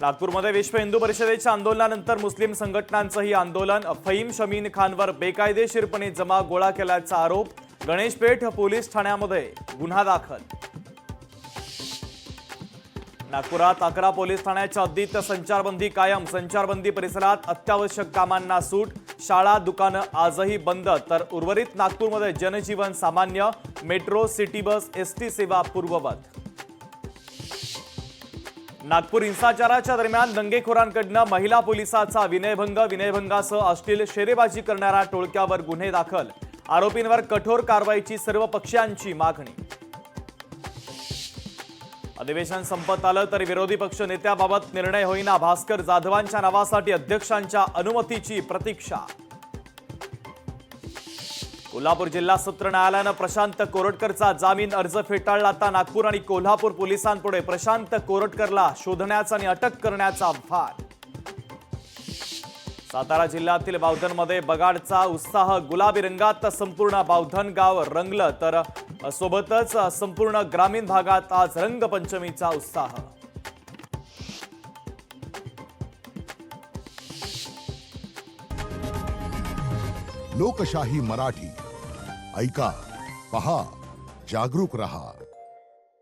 नागपूरमध्ये विश्व हिंदू परिषदेच्या आंदोलनानंतर मुस्लिम संघटनांचंही आंदोलन। फहीम शमीन खानवर बेकायदेशीरपणे जमा गोळा केल्याचा आरोप। गणेशपेठ पोलीस ठाण्यामध्ये गुन्हा दाखल। नागपुरात 11 पोलीस ठाण्याच्या हद्दीत संचारबंदी कायम। संचारबंदी परिसरात अत्यावश्यक कामांना सूट। शाळा दुकानं आजही बंद, तर उर्वरित नागपूरमध्ये जनजीवन सामान्य। मेट्रो, सिटी बस, एसटी सेवा पूर्ववत। नागपूर हिंसाचाराच्या दरम्यान दंगेखोरांकडून महिला पोलिसाचा विनयभंग। विनयभंगासह अश्लील शेरेबाजी करणाऱ्या टोळक्यावर गुन्हे दाखल। आरोपींवर कठोर कारवाईची सर्व पक्षांची मागणी। अधिवेशन संपत आलं तरी विरोधी पक्ष नेत्याबाबत निर्णय होईना। भास्कर जाधवांच्या नावासाठी अध्यक्षांच्या अनुमतीची प्रतीक्षा। कोल्हापूर जिल्हा सत्र न्यायालयानं प्रशांत कोरटकरचा जामीन अर्ज फेटाळला। आता नागपूर आणि कोल्हापूर पोलिसांपुढे प्रशांत कोरटकरला शोधण्याचा आणि अटक करण्याचा आव्हान। सातारा जिल्ह्यातील बावधनमध्ये बगाडचा उत्साह। गुलाबी रंगात संपूर्ण बावधन गाव रंगलं, तर सोबतच संपूर्ण ग्रामीण भागात आज रंगपंचमीचा उत्साह। लोकशाही मराठी ऐका, पहा, जागरूक रहा।